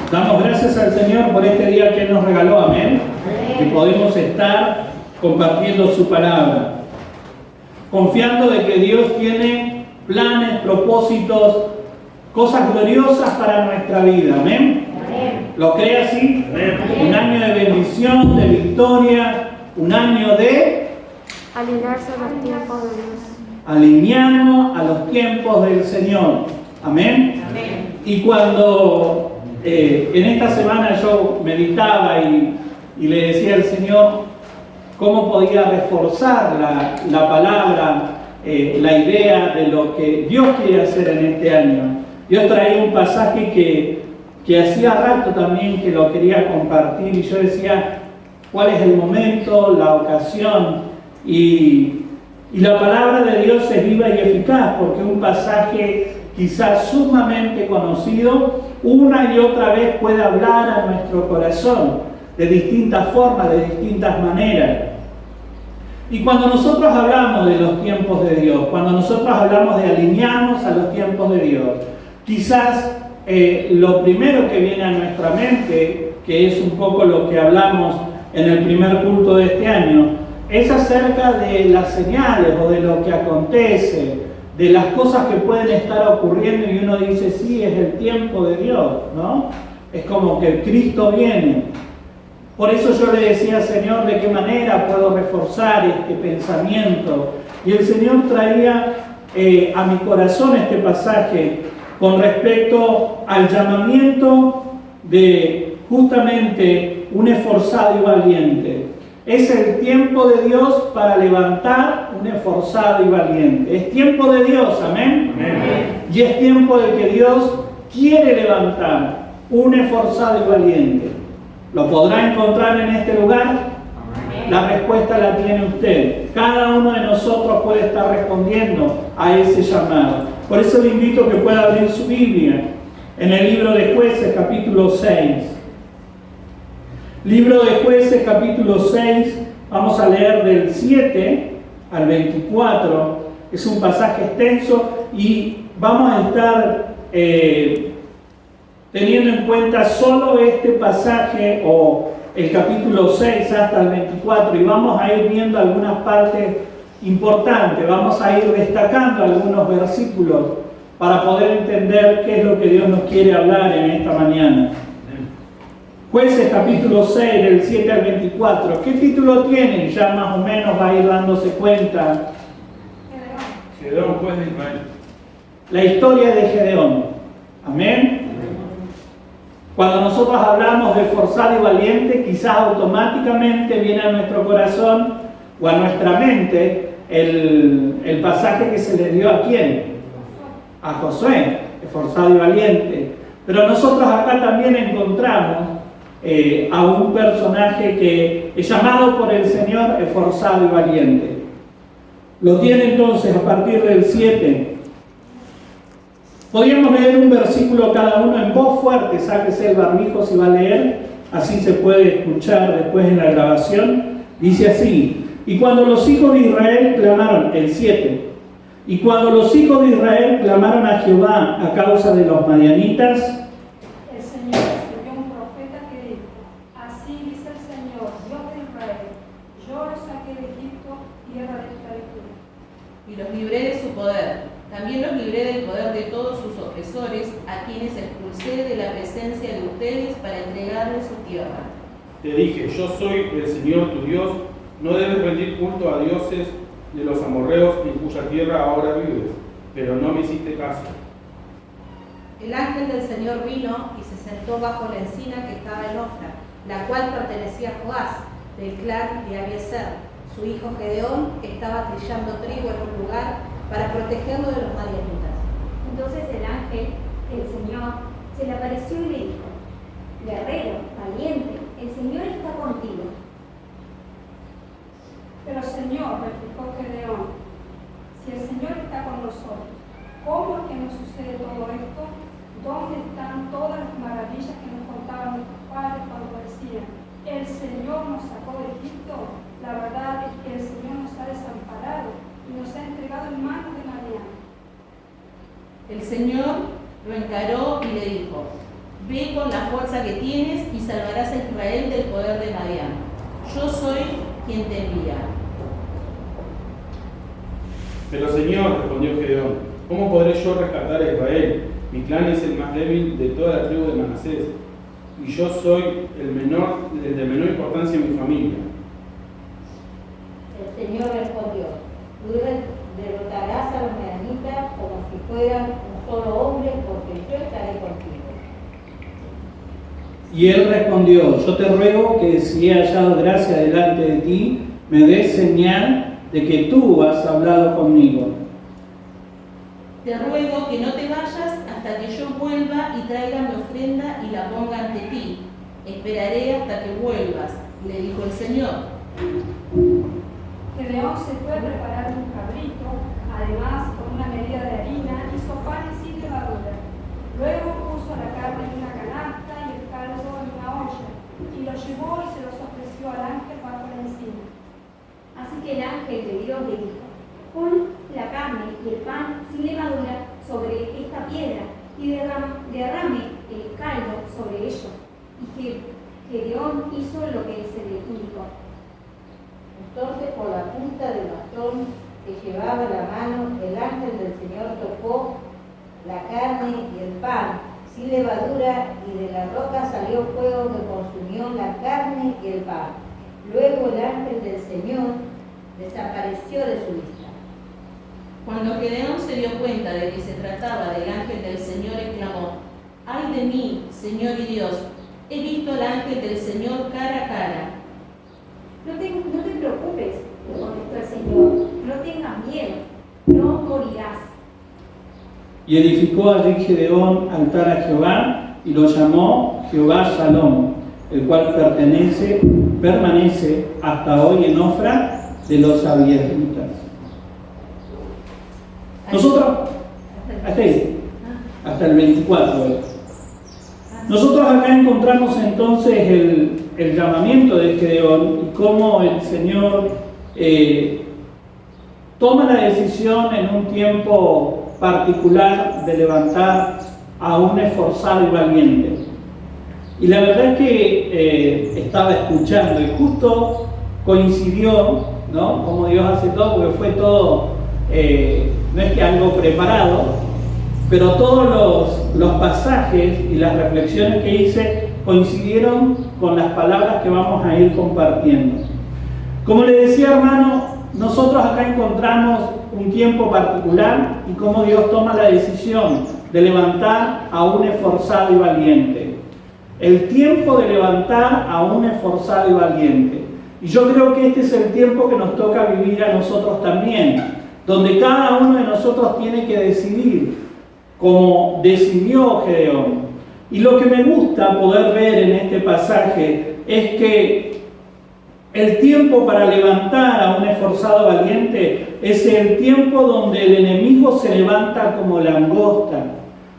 Damos gracias al Señor por este día que Él nos regaló, amén. Que podemos estar compartiendo su palabra, confiando de que Dios tiene planes, propósitos, cosas gloriosas para nuestra vida, amén. ¿Lo cree así? Un año de bendición, de victoria, un año de alinearse a los tiempos de Dios. Alinearnos a los tiempos del Señor, amén. Y cuando en esta semana yo meditaba y le decía al Señor cómo podía reforzar la palabra, la idea de lo que Dios quiere hacer en este año. Dios traía un pasaje que hacía rato también que lo quería compartir y yo decía cuál es el momento, la ocasión, y la palabra de Dios es viva y eficaz porque un pasaje quizás sumamente conocido una y otra vez puede hablar a nuestro corazón de distintas formas, de distintas maneras. Y cuando nosotros hablamos de los tiempos de Dios, cuando nosotros hablamos de alinearnos a los tiempos de Dios, quizás lo primero que viene a nuestra mente, que es un poco lo que hablamos en el primer culto de este año, es acerca de las señales o de lo que acontece, de las cosas que pueden estar ocurriendo y uno dice, sí, es el tiempo de Dios, ¿no? Es como que Cristo viene. Por eso yo le decía, Señor, ¿de qué manera puedo reforzar este pensamiento? Y el Señor traía a mi corazón este pasaje con respecto al llamamiento de justamente un esforzado y valiente. Es el tiempo de Dios para levantar un esforzado y valiente. Es tiempo de Dios, amén. Amén. Y es tiempo de que Dios quiere levantar un esforzado y valiente. ¿Lo podrá encontrar en este lugar? Amén. La respuesta la tiene usted. Cada uno de nosotros puede estar respondiendo a ese llamado. Por eso le invito a que pueda abrir su Biblia en el libro de Jueces, capítulo 6. Libro de Jueces, capítulo 6, vamos a leer del 7 al 24, es un pasaje extenso y vamos a estar teniendo en cuenta solo este pasaje o el capítulo 6 hasta el 24 y vamos a ir viendo algunas partes importantes, vamos a ir destacando algunos versículos para poder entender qué es lo que Dios nos quiere hablar en esta mañana. Jueces capítulo 6 del 7 al 24, ¿qué título tienen? Ya más o menos va a ir dándose cuenta. Gedeón, juez de Israel. La historia de Gedeón. Amén. Cuando nosotros hablamos de forzado y valiente, quizás automáticamente viene a nuestro corazón o a nuestra mente el pasaje que se le dio a quién, a Josué, forzado y valiente. Pero nosotros acá también encontramos a un personaje que es llamado por el Señor forzado y valiente. Lo tiene entonces a partir del 7. Podríamos leer un versículo cada uno en voz fuerte, sáquese el barbijo si va a leer, así se puede escuchar después en la grabación. Dice así: y cuando los hijos de Israel clamaron, el 7, y cuando los hijos de Israel clamaron a Jehová a causa de los madianitas, el Señor envió un profeta que dijo: así dice el Señor, Dios de Israel, yo los saqué de Egipto, tierra de esclavitud, y los libré de su poder. También los libré del poder de todos sus opresores, a quienes expulsé de la presencia de ustedes para entregarles su tierra. Te dije, yo soy el Señor tu Dios, no debes rendir culto a dioses de los amorreos en cuya tierra ahora vives, pero no me hiciste caso. El ángel del Señor vino y se sentó bajo la encina que estaba en Ofra, la cual pertenecía a Joás, del clan de Abiezer. Su hijo Gedeón estaba trillando trigo en un lugar para protegerlo de los madianitas. Entonces el ángel, el Señor, se le apareció y le dijo: guerrero, valiente, el Señor está contigo. Pero Señor, replicó Gedeón, si el Señor está con nosotros, ¿cómo es que nos sucede todo esto? ¿Dónde están todas las maravillas que nos contaban nuestros padres cuando decían: el Señor nos sacó de Egipto? La verdad es que el Señor nos ha desamparado y nos ha entregado en manos de Madián. El Señor lo encaró y le dijo: ve con la fuerza que tienes y salvarás a Israel del poder de Madián. Yo soy quien te envía. Pero Señor, respondió Gedeón, ¿cómo podré yo rescatar a Israel? Mi clan es el más débil de toda la tribu de Manasés, y yo soy el de menor importancia en mi familia. El Señor respondió: tú derrotarás a los madianitas como si fueran un solo hombre, porque yo estaré contigo. y él respondió: yo te ruego que si he hallado gracia delante de ti, me des señal de que tú has hablado conmigo. Te ruego que no te vayas hasta que yo vuelva y traiga mi ofrenda y la ponga ante ti. Esperaré hasta que vuelvas, le dijo el Señor. Gedeón se fue a preparar un cabrito, además con una medida de harina hizo panes sin levadura. Luego puso la carne en una canasta y el caldo en una olla, y lo llevó y se los ofreció al ángel bajo la encina. Así que el ángel de Dios le dijo: pon la carne y el pan sin levadura sobre esta piedra y derrame el caldo sobre ellos. Y Gedeón hizo lo que se le indicó. Entonces, por la punta del bastón que llevaba en la mano, el ángel del Señor tocó la carne y el pan sin levadura, y de la roca salió fuego que consumió la carne y el pan. Luego el ángel del Señor desapareció de su vista. Cuando Gedeón se dio cuenta de que se trataba del ángel del Señor, exclamó: ¡ay de mí, Señor y Dios! He visto al ángel del Señor cara a cara. No te preocupes, le contestó el Señor, no tengas miedo, no morirás. Y edificó allí Gedeón altar a Jehová y lo llamó Jehová Shalom, el cual permanece hasta hoy en Ofra de los abiezritas. Nosotros, hasta el 24. Nosotros acá encontramos entonces el llamamiento de Gedeón y cómo el Señor toma la decisión en un tiempo particular de levantar a un esforzado y valiente. Y la verdad es que estaba escuchando y justo coincidió, ¿no? Como Dios hace todo, porque fue todo, no es que algo preparado, pero todos los pasajes y las reflexiones que hice coincidieron con las palabras que vamos a ir compartiendo. Como le decía, hermano, nosotros acá encontramos un tiempo particular y cómo Dios toma la decisión de levantar a un esforzado y valiente. El tiempo de levantar a un esforzado y valiente. Y yo creo que este es el tiempo que nos toca vivir a nosotros también, donde cada uno de nosotros tiene que decidir, como decidió Gedeón. Y lo que me gusta poder ver en este pasaje es que el tiempo para levantar a un esforzado valiente es el tiempo donde el enemigo se levanta como langosta.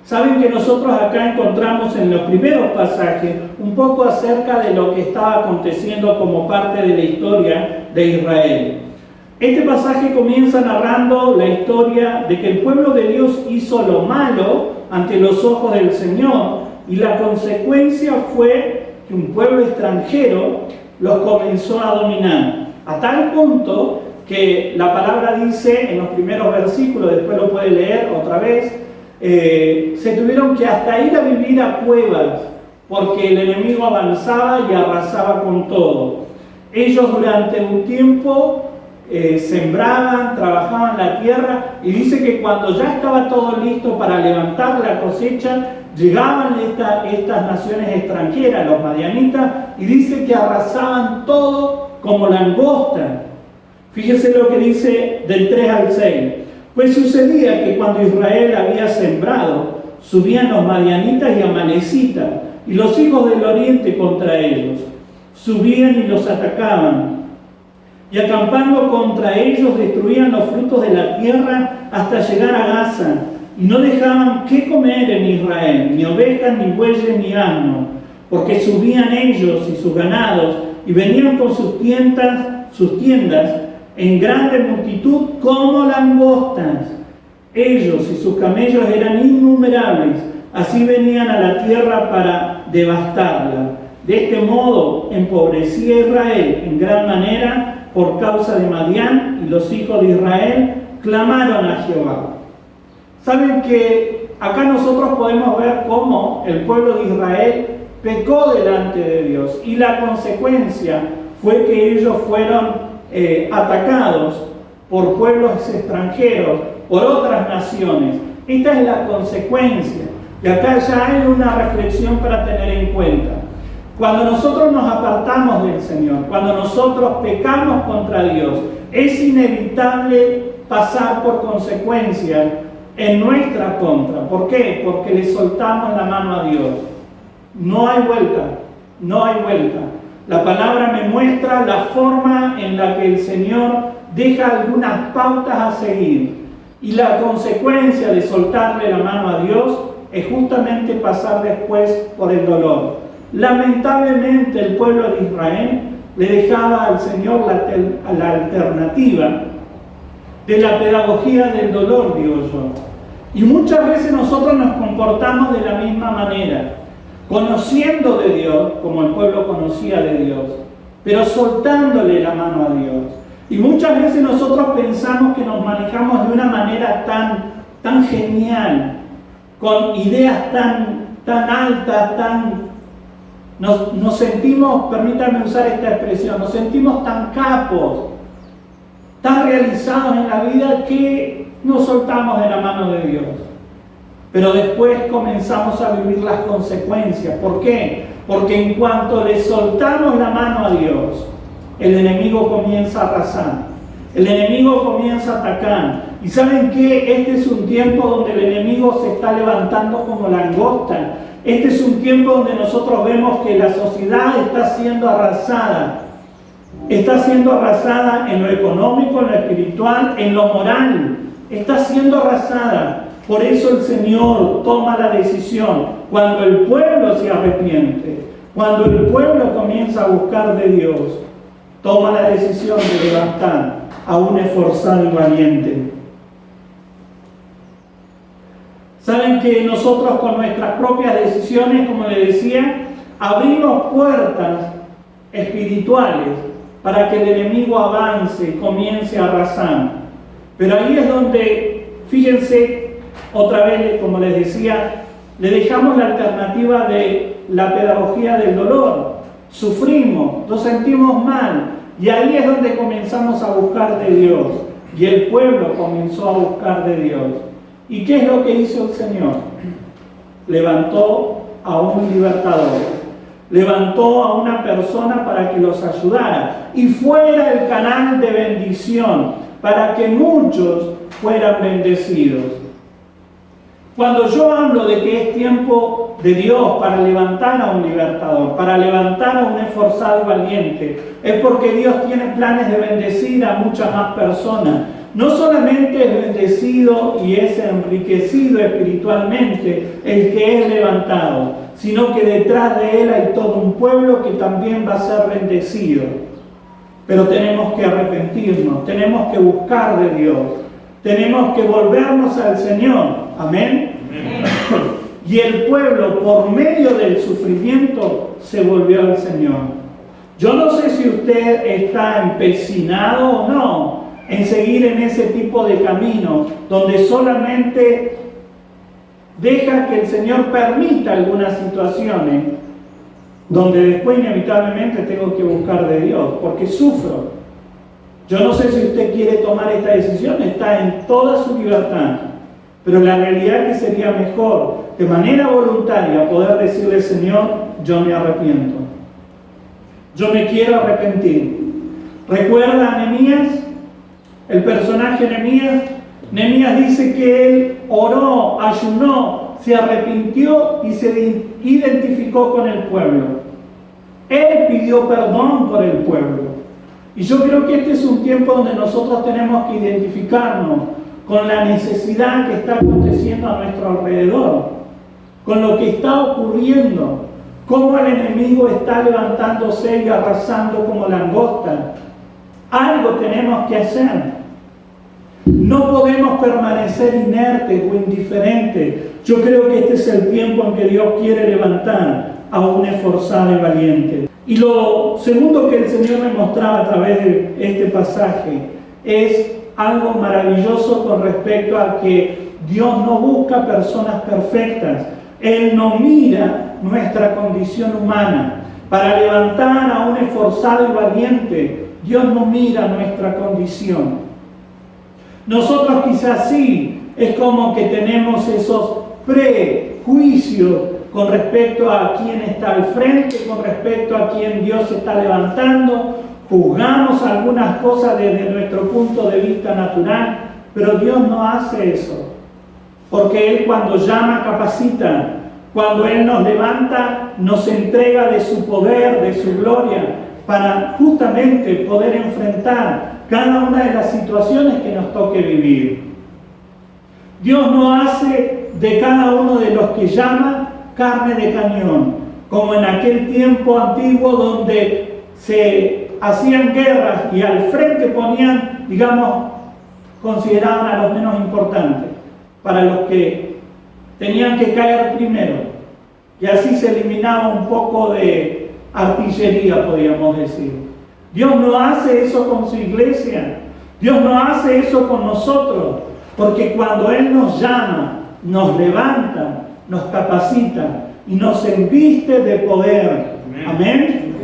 Saben que nosotros acá encontramos en los primeros pasajes un poco acerca de lo que estaba aconteciendo como parte de la historia de Israel. Este pasaje comienza narrando la historia de que el pueblo de Dios hizo lo malo ante los ojos del Señor y la consecuencia fue que un pueblo extranjero los comenzó a dominar, a tal punto que la palabra dice en los primeros versículos, después lo puede leer otra vez, se tuvieron que hasta ir a vivir a cuevas porque el enemigo avanzaba y arrasaba con todo. Ellos durante un tiempo sembraban, trabajaban la tierra y dice que cuando ya estaba todo listo para levantar la cosecha, llegaban estas naciones extranjeras, los madianitas, y dice que arrasaban todo como langosta. Fíjese lo que dice del 3 al 6. Pues sucedía que cuando Israel había sembrado, subían los madianitas y amalecitas, y los hijos del oriente contra ellos. Subían y los atacaban, y acampando contra ellos destruían los frutos de la tierra hasta llegar a Gaza, y no dejaban qué comer en Israel, ni ovejas, ni bueyes, ni asno, porque subían ellos y sus ganados, y venían con sus tiendas en grande multitud como langostas. Ellos y sus camellos eran innumerables, así venían a la tierra para devastarla. De este modo empobrecía Israel en gran manera por causa de Madián, y los hijos de Israel clamaron a Jehová. Saben que acá nosotros podemos ver cómo el pueblo de Israel pecó delante de Dios, y la consecuencia fue que ellos fueron atacados por pueblos extranjeros, por otras naciones. Esta es la consecuencia. Y acá ya hay una reflexión para tener en cuenta. Cuando nosotros nos apartamos del Señor, cuando nosotros pecamos contra Dios, es inevitable pasar por consecuencias en nuestra contra. ¿Por qué? Porque le soltamos la mano a Dios. No hay vuelta, no hay vuelta. La palabra me muestra la forma en la que el Señor deja algunas pautas a seguir. Y la consecuencia de soltarle la mano a Dios es justamente pasar después por el dolor. Lamentablemente el pueblo de Israel le dejaba al Señor la alternativa de la pedagogía del dolor, digo yo. Y muchas veces nosotros nos comportamos de la misma manera, conociendo de Dios, como el pueblo conocía de Dios, pero soltándole la mano a Dios. Y muchas veces nosotros pensamos que nos manejamos de una manera tan genial, con ideas tan altas, nos sentimos, permítanme usar esta expresión, nos sentimos tan capos, tan realizados en la vida que nos soltamos de la mano de Dios. Pero después comenzamos a vivir las consecuencias. ¿Por qué? Porque en cuanto le soltamos la mano a Dios, el enemigo comienza a arrasar. El enemigo comienza a atacar. ¿Y saben qué? Este es un tiempo donde el enemigo se está levantando como langosta. Este es un tiempo donde nosotros vemos que la sociedad está siendo arrasada. Está siendo arrasada en lo económico, en lo espiritual, en lo moral. Está siendo arrasada. Por eso el Señor toma la decisión, cuando el pueblo se arrepiente, cuando el pueblo comienza a buscar de Dios, toma la decisión de levantar a un esforzado y valiente. Saben que nosotros con nuestras propias decisiones, como les decía, abrimos puertas espirituales para que el enemigo avance, comience a arrasar. Pero ahí es donde, fíjense, otra vez, como les decía, le dejamos la alternativa de la pedagogía del dolor. Sufrimos, nos sentimos mal, y ahí es donde comenzamos a buscar de Dios. Y el pueblo comenzó a buscar de Dios. ¿Y qué es lo que hizo el Señor? Levantó a un libertador, levantó a una persona para que los ayudara y fuera el canal de bendición para que muchos fueran bendecidos. Cuando yo hablo de que es tiempo de Dios para levantar a un libertador, para levantar a un esforzado y valiente, es porque Dios tiene planes de bendecir a muchas más personas. No solamente es bendecido y es enriquecido espiritualmente el que es levantado, sino que detrás de él hay todo un pueblo que también va a ser bendecido. Pero tenemos que arrepentirnos, tenemos que buscar de Dios, tenemos que volvernos al Señor. Amén. Amén. Y el pueblo, por medio del sufrimiento, se volvió al Señor. Yo no sé si usted está empecinado o no en seguir en ese tipo de camino, donde solamente deja que el Señor permita algunas situaciones, donde después inevitablemente tengo que buscar de Dios, porque sufro. Yo no sé si usted quiere tomar esta decisión, está en toda su libertad, pero la realidad es que sería mejor, de manera voluntaria, poder decirle: Señor, yo me arrepiento, yo me quiero arrepentir. ¿Recuerda a Nehemías? El personaje Nehemías dice que él oró, ayunó, se arrepintió y se identificó con el pueblo. Él pidió perdón por el pueblo. Y yo creo que este es un tiempo donde nosotros tenemos que identificarnos con la necesidad que está aconteciendo a nuestro alrededor, con lo que está ocurriendo, cómo el enemigo está levantándose y arrasando como langosta. Algo tenemos que hacer. No podemos permanecer inertes o indiferentes. Yo creo que este es el tiempo en que Dios quiere levantar a un esforzado y valiente. Y lo segundo que el Señor me mostraba a través de este pasaje es algo maravilloso con respecto a que Dios no busca personas perfectas. Él no mira nuestra condición humana. Para levantar a un esforzado y valiente, Dios no mira nuestra condición. Nosotros quizás sí, es como que tenemos esos prejuicios con respecto a quién está al frente, con respecto a quién Dios está levantando, juzgamos algunas cosas desde nuestro punto de vista natural, pero Dios no hace eso, porque Él cuando llama capacita, cuando Él nos levanta nos entrega de su poder, de su gloria, para justamente poder enfrentar cada una de las situaciones que nos toque vivir. Dios no hace de cada uno de los que llama carne de cañón, como en aquel tiempo antiguo donde se hacían guerras y al frente ponían, digamos, consideraban a los menos importantes, para los que tenían que caer primero. Y así se eliminaba un poco de artillería, podríamos decir. Dios no hace eso con su iglesia. Dios no hace eso con nosotros. Porque cuando Él nos llama, nos levanta, nos capacita y nos embiste de poder. Amén.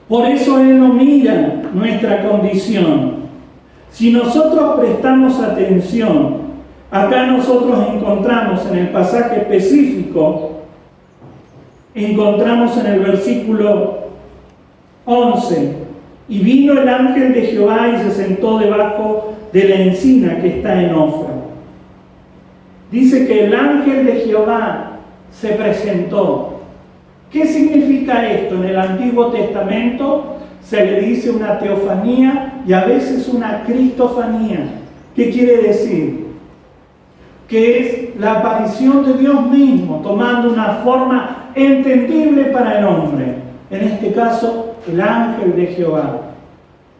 Por eso Él no mira nuestra condición. Si nosotros prestamos atención, acá nosotros encontramos en el pasaje específico, encontramos en el versículo 11: y vino el ángel de Jehová y se sentó debajo de la encina que está en Ofra. Dice que el ángel de Jehová se presentó. ¿Qué significa esto? En el Antiguo Testamento se le dice una teofanía y a veces una cristofanía. ¿Qué quiere decir? Que es la aparición de Dios mismo, tomando una forma entendible para el hombre. En este caso, el ángel de Jehová.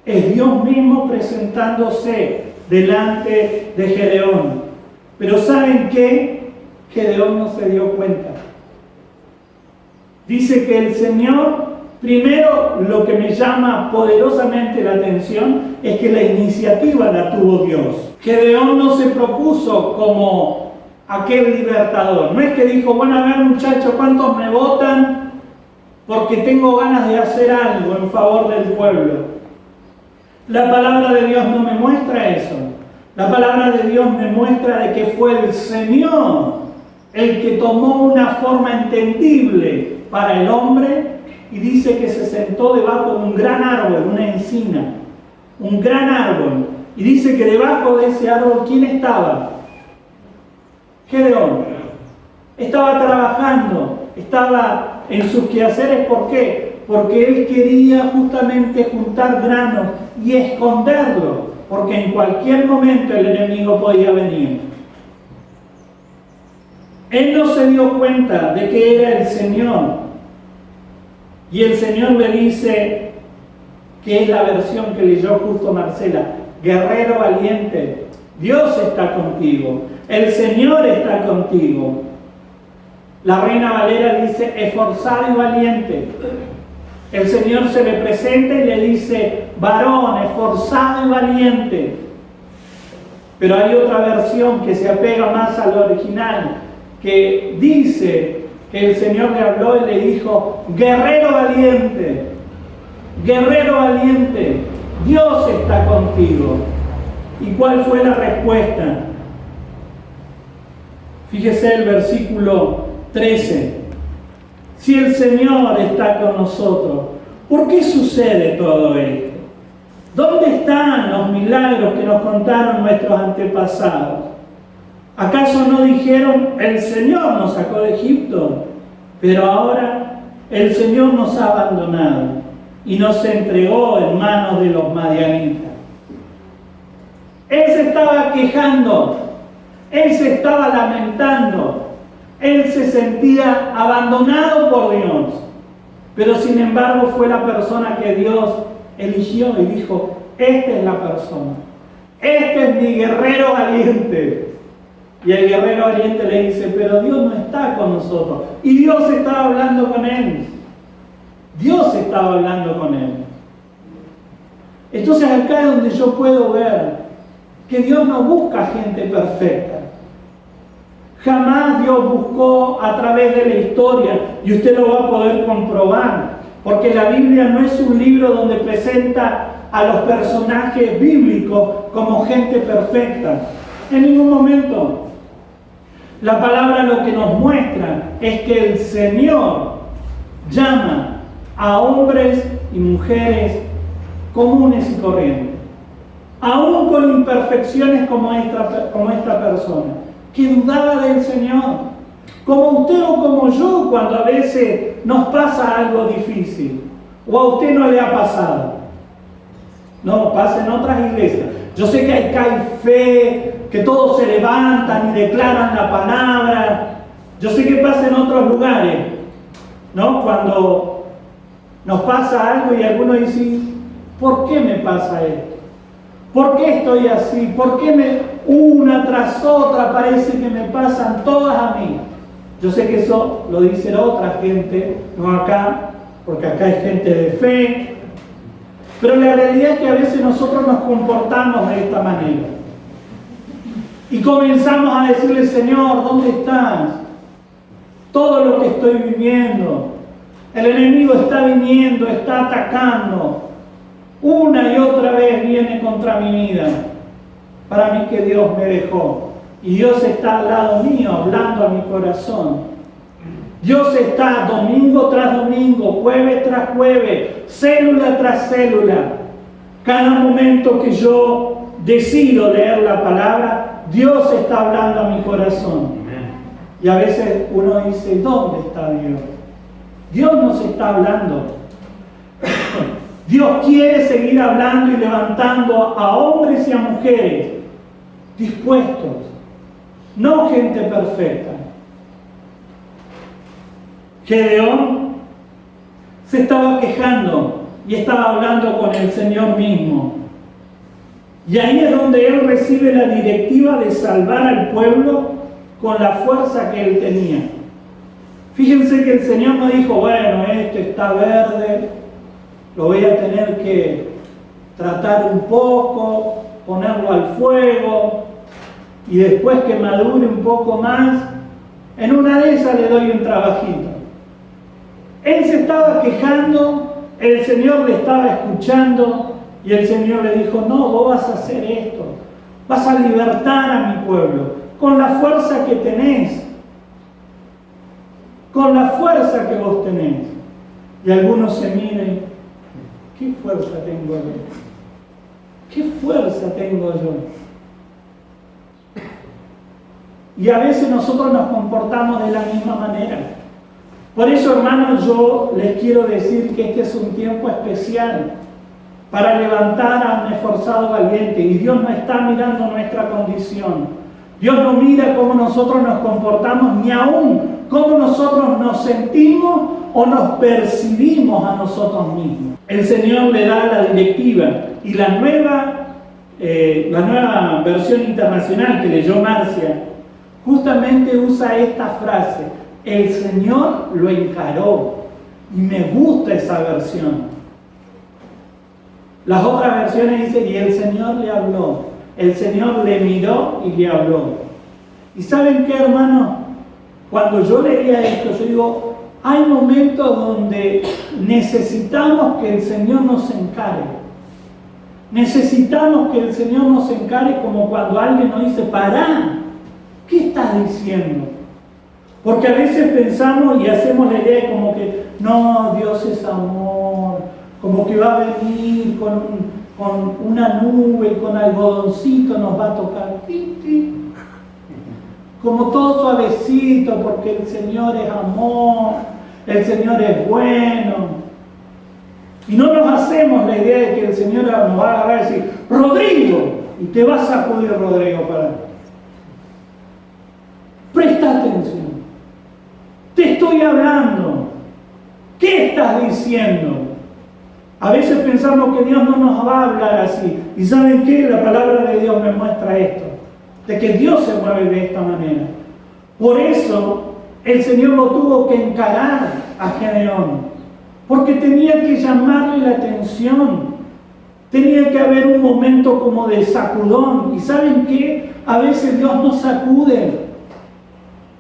Es Dios mismo presentándose delante de Gedeón. Pero ¿saben qué? Gedeón no se dio cuenta. Dice que el Señor, primero lo que me llama poderosamente la atención es que la iniciativa la tuvo Dios. Gedeón no se propuso como aquel libertador. No es que dijo, bueno, a ver muchachos, ¿cuántos me votan? Porque tengo ganas de hacer algo en favor del pueblo. La palabra de Dios no me muestra eso. La palabra de Dios me muestra de que fue el Señor el que tomó una forma entendible para el hombre y dice que se sentó debajo de un gran árbol, una encina, un gran árbol. Y dice que debajo de ese árbol, ¿quién estaba? Gedeón. Estaba trabajando, estaba en sus quehaceres. ¿Por qué? Porque él quería justamente juntar granos y esconderlo, porque en cualquier momento el enemigo podía venir. Él no se dio cuenta de que era el Señor. Y el Señor le dice, que es la versión que leyó justo Marcela, guerrero valiente, Dios está contigo, el Señor está contigo. La Reina Valera dice, esforzado y valiente. El Señor se le presenta y le dice, varón, esforzado y valiente. Pero hay otra versión que se apega más al original, que dice que el Señor le habló y le dijo, guerrero valiente, Dios está contigo. ¿Y cuál fue la respuesta? Fíjese el versículo 13. Si el Señor está con nosotros, ¿por qué sucede todo esto? ¿Dónde están los milagros que nos contaron nuestros antepasados? ¿Acaso no dijeron, el Señor nos sacó de Egipto? Pero ahora el Señor nos ha abandonado y nos entregó en manos de los madianitas. Él se estaba quejando, él se estaba lamentando, él se sentía abandonado por Dios. Pero sin embargo fue la persona que Dios eligió y dijo, esta es la persona, este es mi guerrero valiente. Y el guerrero valiente le dice, pero Dios no está con nosotros. Y Dios estaba hablando con él. Dios estaba hablando con él. Entonces acá es donde yo puedo ver que Dios no busca gente perfecta. Jamás Dios buscó a través de la historia, y usted lo va a poder comprobar, porque la Biblia no es un libro donde presenta a los personajes bíblicos como gente perfecta. En ningún momento. La palabra lo que nos muestra es que el Señor llama a hombres y mujeres comunes y corrientes, aún con imperfecciones como esta persona, que dudaba del Señor, como usted o como yo, cuando a veces nos pasa algo difícil, o a usted no le ha pasado. No, pasa en otras iglesias. Yo sé que hay fe, que todos se levantan y declaran la palabra. Yo sé que pasa en otros lugares, ¿no? Cuando nos pasa algo y algunos dicen, ¿por qué me pasa esto? ¿Por qué estoy así? ¿Por qué una tras otra parece que me pasan todas a mí? Yo sé que eso lo dice otra gente, no acá, porque acá hay gente de fe. Pero la realidad es que a veces nosotros nos comportamos de esta manera. Y comenzamos a decirle, Señor, ¿dónde estás? Todo lo que estoy viviendo, el enemigo está viniendo, está atacando. Una y otra vez viene contra mi vida. Para mí que Dios me dejó. Y Dios está al lado mío, hablando a mi corazón. Dios está domingo tras domingo, jueves tras jueves, célula tras célula. Cada momento que yo decido leer la palabra, Dios está hablando a mi corazón. Y a veces uno dice, ¿dónde está Dios? Dios nos está hablando. Dios quiere seguir hablando y levantando a hombres y a mujeres dispuestos, no gente perfecta. Gedeón se estaba quejando y estaba hablando con el Señor mismo. Y ahí es donde él recibe la directiva de salvar al pueblo con la fuerza que él tenía. Fíjense que el Señor no dijo, bueno, este está verde, lo voy a tener que tratar un poco, ponerlo al fuego, y después que madure un poco más, en una de esas le doy un trabajito. Él se estaba quejando, el Señor le estaba escuchando, y el Señor le dijo, no, vos vas a hacer esto, vas a libertar a mi pueblo, con la fuerza que tenés, con la fuerza que vos tenés. Y algunos se miren, ¿qué fuerza tengo yo? ¿Qué fuerza tengo yo? Y a veces nosotros nos comportamos de la misma manera. Por eso, hermanos, yo les quiero decir que este es un tiempo especial para levantar a un esforzado valiente. Y Dios no está mirando nuestra condición. Dios no mira cómo nosotros nos comportamos, ni aún cómo nosotros nos sentimos o nos percibimos a nosotros mismos. El Señor le da la directiva. Y la nueva versión internacional que leyó Marcia, justamente usa esta frase, el Señor lo encaró, y me gusta esa versión. Las otras versiones dicen, y el Señor le habló, el Señor le miró y le habló. ¿Y saben qué, hermano? Cuando yo leía esto, yo digo, hay momentos donde necesitamos que el Señor nos encare. Necesitamos que el Señor nos encare, como cuando alguien nos dice, pará, ¿qué estás diciendo? Porque a veces pensamos y hacemos la idea de como que, no, Dios es amor, como que va a venir con una nube, con algodoncito, nos va a tocar, como todo suavecito, porque el Señor es amor, el Señor es bueno. Y no nos hacemos la idea de que el Señor nos va a agarrar y decir, Rodrigo, y te va a sacudir, Rodrigo, para. Presta atención. Te estoy hablando. ¿Qué estás diciendo? A veces pensamos que Dios no nos va a hablar así. ¿Y saben qué? La palabra de Dios me muestra esto. De que Dios se mueve de esta manera. Por eso el Señor lo tuvo que encarar a Gedeón. Porque tenía que llamarle la atención. Tenía que haber un momento como de sacudón. ¿Y saben qué? A veces Dios nos sacude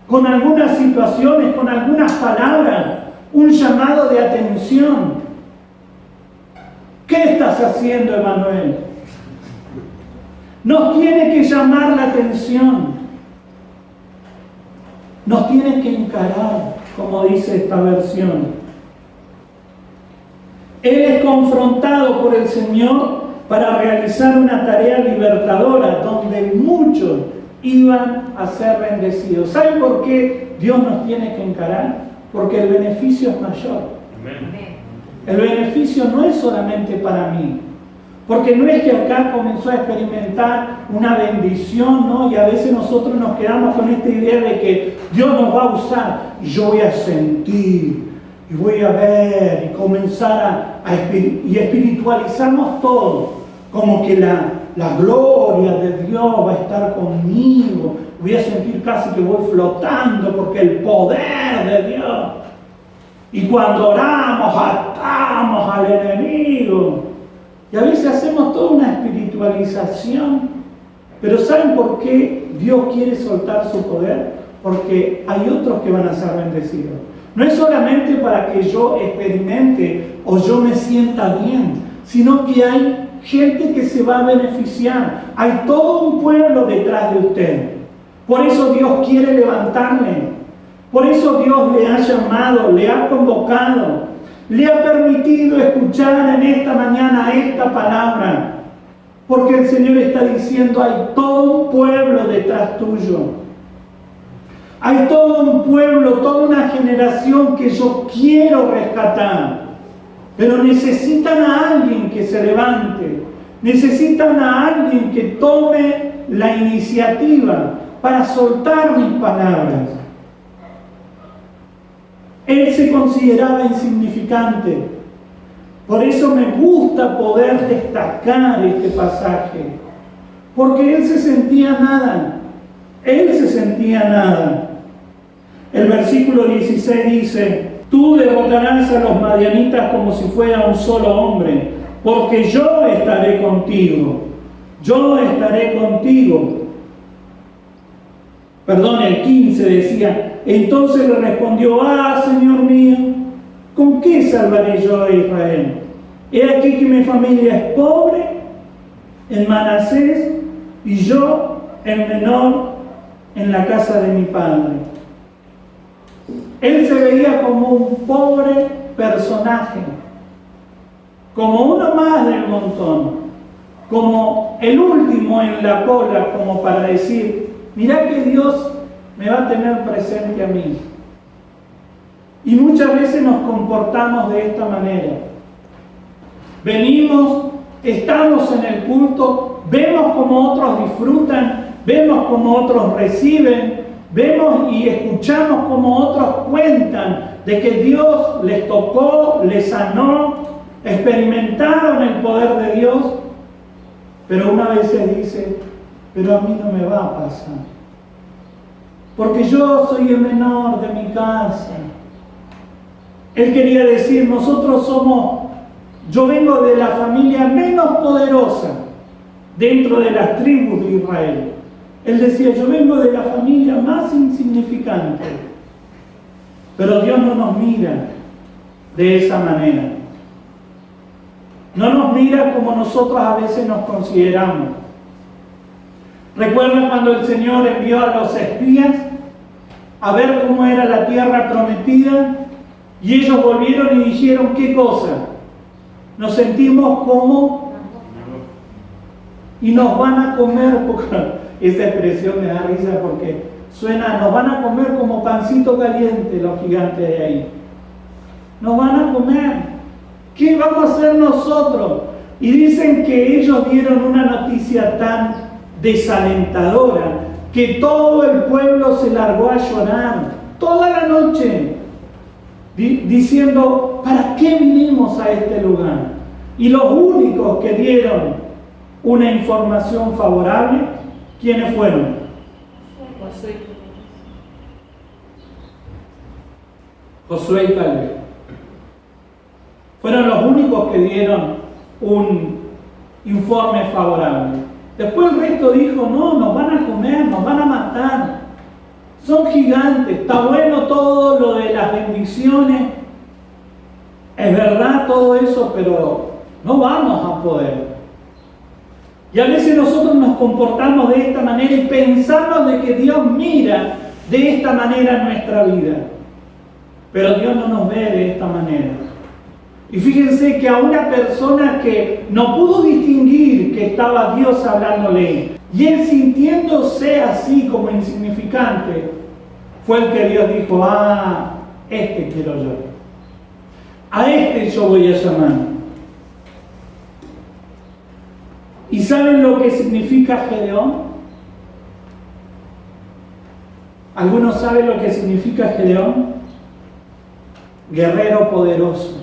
con algunas situaciones, con algunas palabras, un llamado de atención. ¿Qué estás haciendo, Emanuel? Nos tiene que llamar la atención. Nos tiene que encarar, como dice esta versión. Él es confrontado por el Señor para realizar una tarea libertadora donde muchos iban a ser bendecidos. ¿Saben por qué Dios nos tiene que encarar? Porque el beneficio es mayor. Amén. El beneficio no es solamente para mí. Porque no es que acá comenzó a experimentar una bendición, ¿no? Y a veces nosotros nos quedamos con esta idea de que Dios nos va a usar y yo voy a sentir y voy a ver y comenzar y espiritualizamos todo, como que la gloria de Dios va a estar conmigo, voy a sentir casi que voy flotando porque el poder de Dios. Y cuando oramos, atamos al enemigo. Y a veces hacemos toda una espiritualización. Pero ¿saben por qué Dios quiere soltar su poder? Porque hay otros que van a ser bendecidos. No es solamente para que yo experimente o yo me sienta bien, sino que hay gente que se va a beneficiar. Hay todo un pueblo detrás de usted. Por eso Dios quiere levantarle. Por eso Dios le ha llamado, le ha convocado, le ha permitido escuchar en esta mañana esta palabra. Porque el Señor está diciendo, hay todo un pueblo detrás tuyo. Hay todo un pueblo, toda una generación que yo quiero rescatar. Pero necesitan a alguien que se levante. Necesitan a alguien que tome la iniciativa para soltar mis palabras. Él se consideraba insignificante. Por eso me gusta poder destacar este pasaje, porque él se sentía nada. Él se sentía nada. El versículo 16 dice: tú derrotarás a los madianitas como si fuera un solo hombre, porque yo estaré contigo. Yo estaré contigo. Perdón, el 15 decía: entonces le respondió: Señor mío, ¿con qué salvaré yo a Israel? He aquí que mi familia es pobre en Manasés y yo el menor en la casa de mi padre. Él se veía como un pobre personaje, como uno más del montón, como el último en la cola, como para decir: mirá que Dios me va a tener presente a mí. Y muchas veces nos comportamos de esta manera. Venimos, estamos en el culto, vemos como otros disfrutan, vemos como otros reciben, vemos y escuchamos como otros cuentan de que Dios les tocó, les sanó, experimentaron el poder de Dios, pero una vez se dice: pero a mí no me va a pasar, porque yo soy el menor de mi casa. Él quería decir: yo vengo de la familia menos poderosa dentro de las tribus de Israel. Él decía: yo vengo de la familia más insignificante. Pero Dios no nos mira de esa manera. No nos mira como nosotros a veces nos consideramos. ¿Recuerdan cuando el Señor envió a los espías a ver cómo era la tierra prometida? Y ellos volvieron y dijeron: ¿qué cosa? Nos sentimos como y nos van a comer. Esa expresión me da risa porque suena: nos van a comer como pancito caliente los gigantes de ahí. Nos van a comer. ¿Qué vamos a hacer nosotros? Y dicen que ellos dieron una noticia tan desalentadora que todo el pueblo se largó a llorar toda la noche, diciendo: ¿para qué vinimos a este lugar? Y los únicos que dieron una información favorable, ¿quiénes fueron? Josué y Caleb. Fueron los únicos que dieron un informe favorable. Después el resto dijo: no, nos van a comer, nos van a matar. Son gigantes. Está bueno todo lo de las bendiciones. Es verdad todo eso, pero no vamos a poder. Y a veces nosotros nos comportamos de esta manera y pensamos de que Dios mira de esta manera nuestra vida. Pero Dios no nos ve de esta manera. Y fíjense que a una persona que no pudo distinguir que estaba Dios hablándole, y él sintiéndose así como insignificante, fue el que Dios dijo: este quiero yo. A este yo voy a llamar. ¿Y saben lo que significa Gedeón? ¿Algunos saben lo que significa Gedeón? Guerrero poderoso.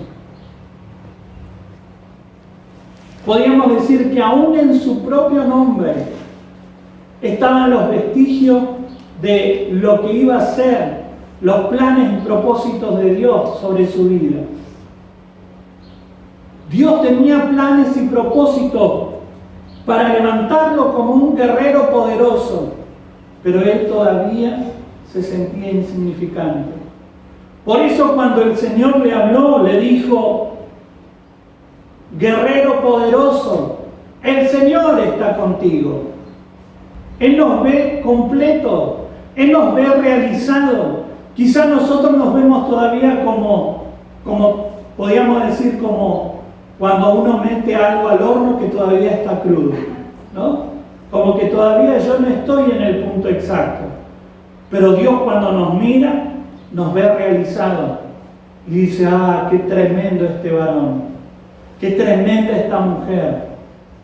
Podríamos decir que aún en su propio nombre estaban los vestigios de lo que iba a ser los planes y propósitos de Dios sobre su vida. Dios tenía planes y propósitos para levantarlo como un guerrero poderoso, pero él todavía se sentía insignificante. Por eso cuando el Señor le habló, le dijo: guerrero poderoso, el Señor está contigo. Él nos ve completo, Él nos ve realizado. Quizás nosotros nos vemos todavía como podríamos decir, como cuando uno mete algo al horno que todavía está crudo, ¿no? Como que todavía yo no estoy en el punto exacto. Pero Dios, cuando nos mira, nos ve realizado y dice: qué tremendo este varón, qué tremenda esta mujer,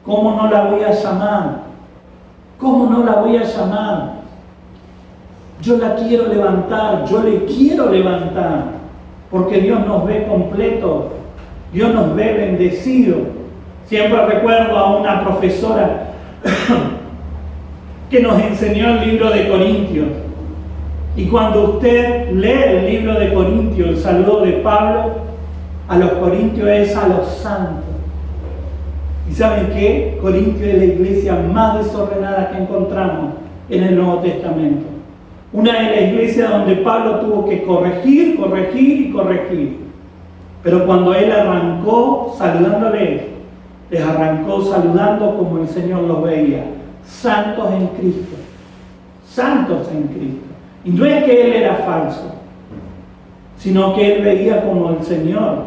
¿cómo no la voy a llamar? ¿Cómo no la voy a llamar? Yo la quiero levantar, yo le quiero levantar, porque Dios nos ve completo Dios nos ve bendecidos. Siempre recuerdo a una profesora que nos enseñó el libro de Corintios. Y cuando usted lee el libro de Corintios, el saludo de Pablo a los corintios es a los santos. ¿Y saben qué? Corintios es la iglesia más desordenada que encontramos en el Nuevo Testamento. Una de las iglesias donde Pablo tuvo que corregir. Pero cuando él arrancó saludándoles, les arrancó saludando como el Señor los veía. Santos en Cristo. Santos en Cristo. Y no es que él era falso, sino que él veía como el Señor,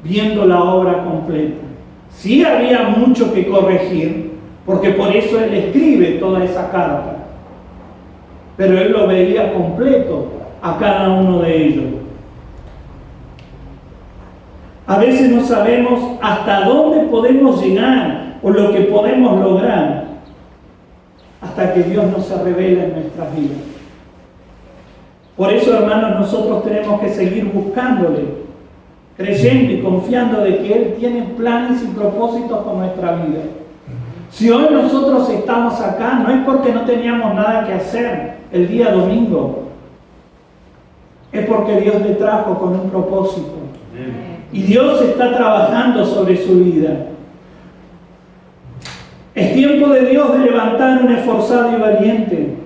viendo la obra completa. Sí había mucho que corregir, porque por eso él escribe toda esa carta. Pero él lo veía completo a cada uno de ellos. A veces no sabemos hasta dónde podemos llegar o lo que podemos lograr hasta que Dios no se revela en nuestras vidas. Por eso, hermanos, nosotros tenemos que seguir buscándole, creyendo y confiando de que Él tiene planes y propósitos con nuestra vida. Si hoy nosotros estamos acá, no es porque no teníamos nada que hacer el día domingo, es porque Dios le trajo con un propósito. Y Dios está trabajando sobre su vida. Es tiempo de Dios de levantar un esforzado y valiente.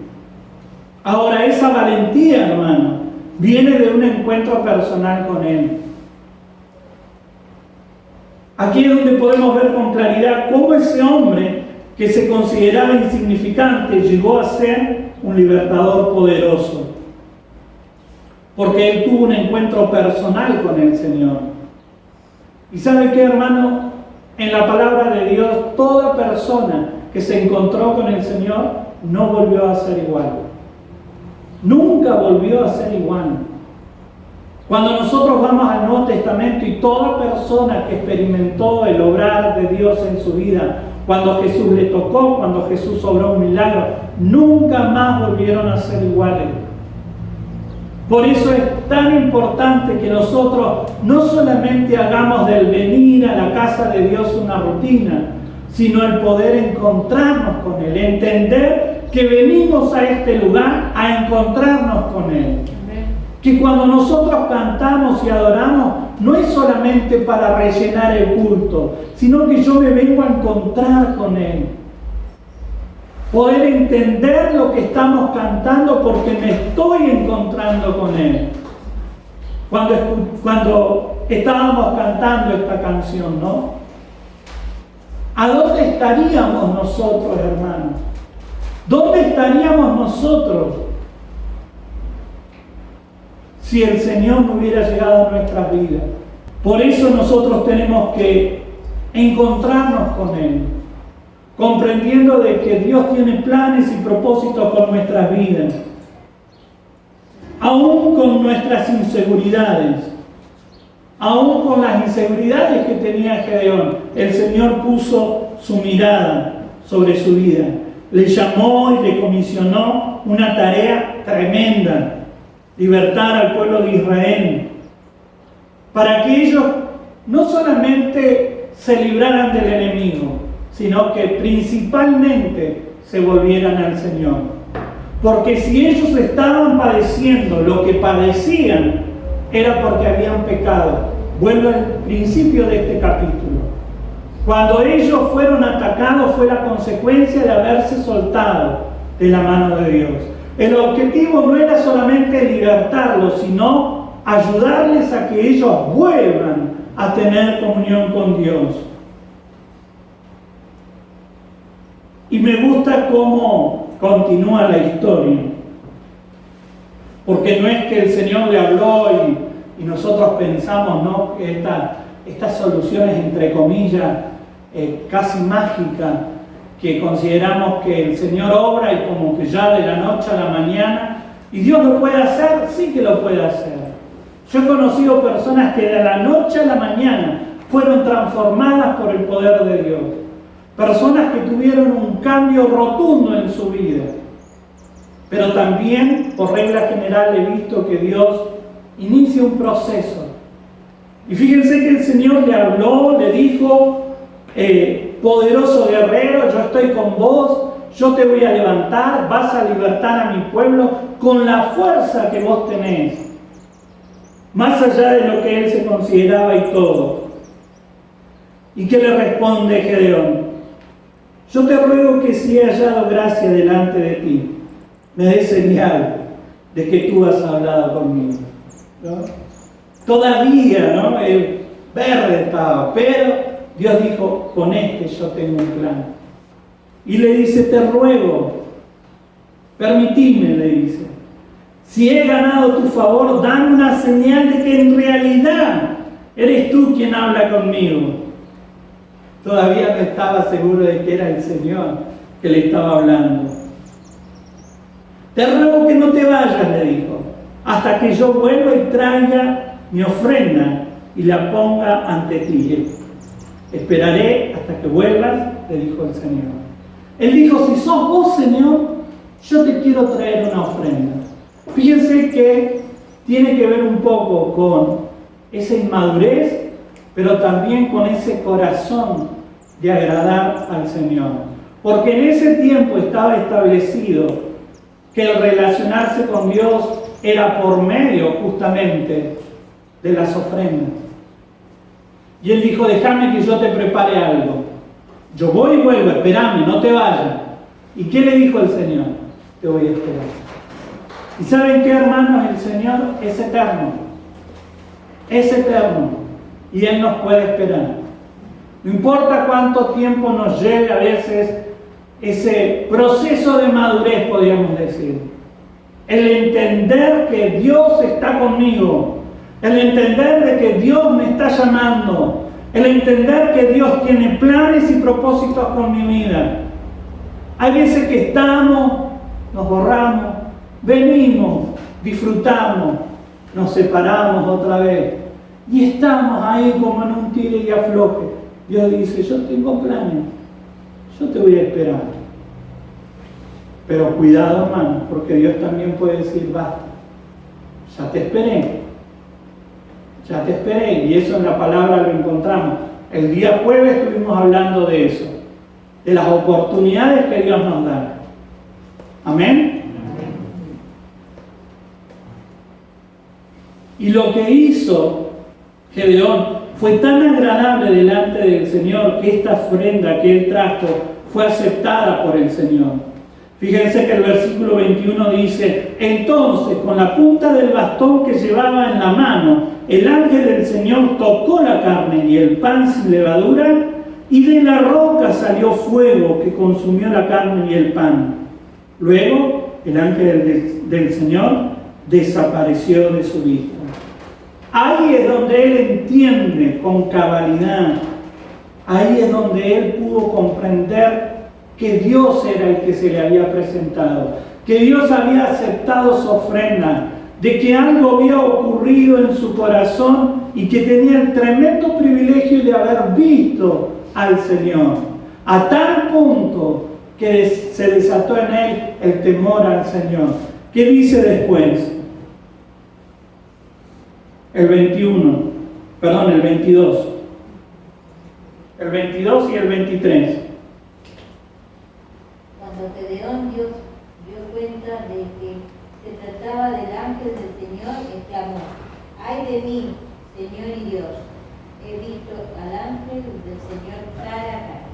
Ahora, esa valentía, hermano, viene de un encuentro personal con Él. Aquí es donde podemos ver con claridad cómo ese hombre que se consideraba insignificante llegó a ser un libertador poderoso. Porque él tuvo un encuentro personal con el Señor. ¿Y sabe qué, hermano? En la palabra de Dios, toda persona que se encontró con el Señor no volvió a ser igual. Nunca volvió a ser igual. Cuando nosotros vamos al Nuevo Testamento y toda persona que experimentó el obrar de Dios en su vida, cuando Jesús le tocó, cuando Jesús obró un milagro, nunca más volvieron a ser iguales. Por eso es tan importante que nosotros no solamente hagamos del venir a la casa de Dios una rutina, sino el poder encontrarnos con Él, entender que venimos a este lugar a encontrarnos con Él. Que cuando nosotros cantamos y adoramos, no es solamente para rellenar el culto, sino que yo me vengo a encontrar con Él. Poder entender lo que estamos cantando porque me estoy encontrando con Él. Cuando estábamos cantando esta canción, ¿no? ¿A dónde estaríamos nosotros, hermanos? ¿Dónde estaríamos nosotros si el Señor no hubiera llegado a nuestras vidas? Por eso nosotros tenemos que encontrarnos con Él, comprendiendo de que Dios tiene planes y propósitos con nuestras vidas, aún con nuestras inseguridades, aún con las inseguridades que tenía Gedeón. El Señor puso su mirada sobre su vida, le llamó y le comisionó una tarea tremenda: libertar al pueblo de Israel, para que ellos no solamente se libraran del enemigo, sino que principalmente se volvieran al Señor. Porque si ellos estaban padeciendo lo que padecían, era porque habían pecado. Vuelvo al principio de este capítulo. Cuando ellos fueron atacados fue la consecuencia de haberse soltado de la mano de Dios. El objetivo no era solamente libertarlos, sino ayudarles a que ellos vuelvan a tener comunión con Dios. Y me gusta cómo continúa la historia, porque no es que el Señor le habló y nosotros pensamos, ¿no?, que estas soluciones, entre comillas, casi mágicas, que consideramos que el Señor obra y como que ya de la noche a la mañana, y Dios lo puede hacer, sí que lo puede hacer. Yo he conocido personas que de la noche a la mañana fueron transformadas por el poder de Dios. Personas que tuvieron un cambio rotundo en su vida. Pero también, por regla general, he visto que Dios inicia un proceso Y fíjense que el Señor le habló, le dijo, poderoso guerrero, yo estoy con vos, yo te voy a levantar, vas a libertar a mi pueblo con la fuerza que vos tenés. Más allá de lo que él se consideraba y todo. ¿Y qué le responde Gedeón? Yo te ruego que si he hallado gracia delante de ti, me des señal de que tú has hablado conmigo, ¿no? Todavía, ¿no? El verde estaba, pero Dios dijo, con este yo tengo un plan. Y le dice, te ruego, permitime, le dice, si he ganado tu favor, dame una señal de que en realidad eres tú quien habla conmigo. Todavía no estaba seguro de que era el Señor que le estaba hablando. Te ruego que no te vayas, le dijo, hasta que yo vuelva y traiga mi ofrenda y la ponga ante ti. Esperaré hasta que vuelvas, le dijo el Señor. Él dijo, si sos vos, Señor, yo te quiero traer una ofrenda. Fíjense que tiene que ver un poco con esa inmadurez, pero también con ese corazón de agradar al Señor. Porque en ese tiempo estaba establecido que el relacionarse con Dios era por medio justamente de las ofrendas. Y él dijo, déjame que yo te prepare algo. Yo voy y vuelvo, esperame, no te vayas. ¿Y qué le dijo el Señor? Te voy a esperar. ¿Y saben qué, hermanos? El Señor es eterno. Es eterno. Y Él nos puede esperar. No importa cuánto tiempo nos lleve a veces ese proceso de madurez, podríamos decir. El entender que Dios está conmigo. El entender de que Dios me está llamando. El entender que Dios tiene planes y propósitos con mi vida. Hay veces que estamos, nos borramos, venimos, disfrutamos, nos separamos otra vez. Y estamos ahí como en un tire y afloje. Dios dice, yo tengo planes, yo te voy a esperar. Pero cuidado, hermano, porque Dios también puede decir, basta, ya te esperé. Ya te esperé, y eso en la palabra lo encontramos. El día jueves estuvimos hablando de eso, de las oportunidades que Dios nos da. Amén. Y lo que hizo Gedeón fue tan agradable delante del Señor que esta ofrenda que él trajo fue aceptada por el Señor. Fíjense que el versículo 21 dice, entonces con la punta del bastón que llevaba en la mano, el ángel del Señor tocó la carne y el pan sin levadura, y de la roca salió fuego que consumió la carne y el pan. Luego el ángel del Señor desapareció de su vista. Ahí es donde él entiende con cabalidad, ahí es donde él pudo comprender que Dios era el que se le había presentado, que Dios había aceptado su ofrenda, de que algo había ocurrido en su corazón y que tenía el tremendo privilegio de haber visto al Señor, a tal punto que se desató en él el temor al Señor. ¿Qué dice después? El 22. El 22 y el 23. Cuando Gedeón dio cuenta de que se trataba del ángel del Señor, exclamó, ¡ay de mí, Señor y Dios! He visto al ángel del Señor cara a cara.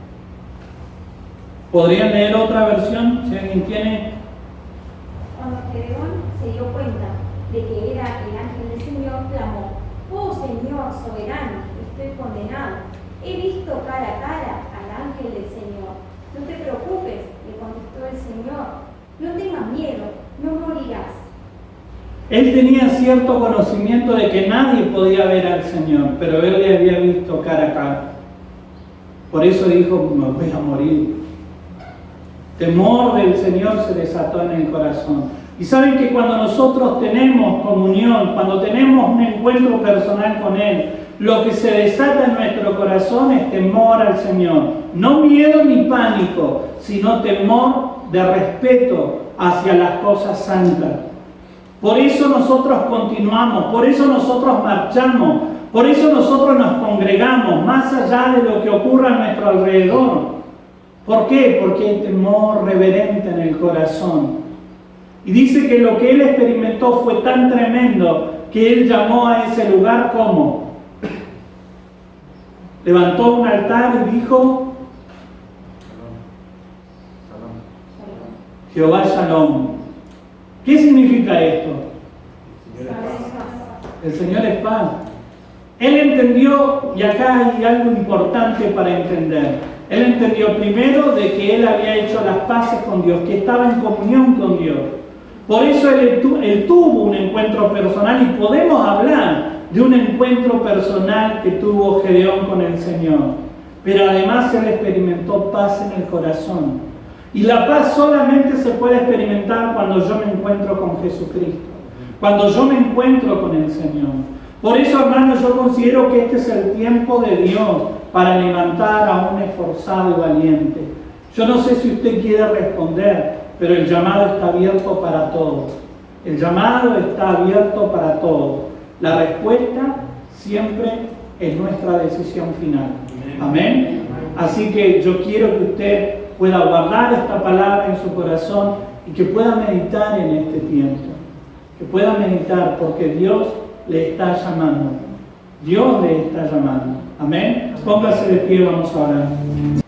¿Podrían leer otra versión? Si alguien tiene. Cuando Gedeón se dio cuenta de que era el ángel del Señor, clamó, ¡oh Señor soberano, estoy condenado! He visto cara a cara al ángel del Señor. No te preocupes, le contestó el Señor. No tengas miedo, no morirás. Él tenía cierto conocimiento de que nadie podía ver al Señor, pero él le había visto cara a cara. Por eso dijo, me voy a morir. Temor del Señor se desató en el corazón. Y saben que cuando nosotros tenemos comunión, cuando tenemos un encuentro personal con Él, lo que se desata en nuestro corazón es temor al Señor. No miedo ni pánico, sino temor de respeto hacia las cosas santas. Por eso nosotros continuamos, por eso nosotros marchamos, Por eso nosotros nos congregamos más allá de lo que ocurra a nuestro alrededor. ¿Por qué? Porque hay temor reverente en el corazón. Y dice que lo que él experimentó fue tan tremendo que él llamó a ese lugar como. Levantó un altar y dijo: Jehová Shalom. ¿Qué significa esto? El Señor es paz. Él entendió, y acá hay algo importante para entender. Él entendió primero de que él había hecho las paces con Dios, que estaba en comunión con Dios. Por eso él tuvo un encuentro personal, y podemos hablar de un encuentro personal que tuvo Gedeón con el Señor. Pero además él experimentó paz en el corazón. Y la paz solamente se puede experimentar cuando yo me encuentro con Jesucristo, cuando yo me encuentro con el Señor. Por eso, hermanos, yo considero que este es el tiempo de Dios para levantar a un esforzado y valiente. Yo no sé si usted quiere responder, pero el llamado está abierto para todos. El llamado está abierto para todos. La respuesta siempre es nuestra decisión final. Amén. Así que yo quiero que usted pueda guardar esta palabra en su corazón y que pueda meditar en este tiempo. Que pueda meditar, porque Dios le está llamando. Dios le está llamando. Amén. Póngase de pie, vamos a orar.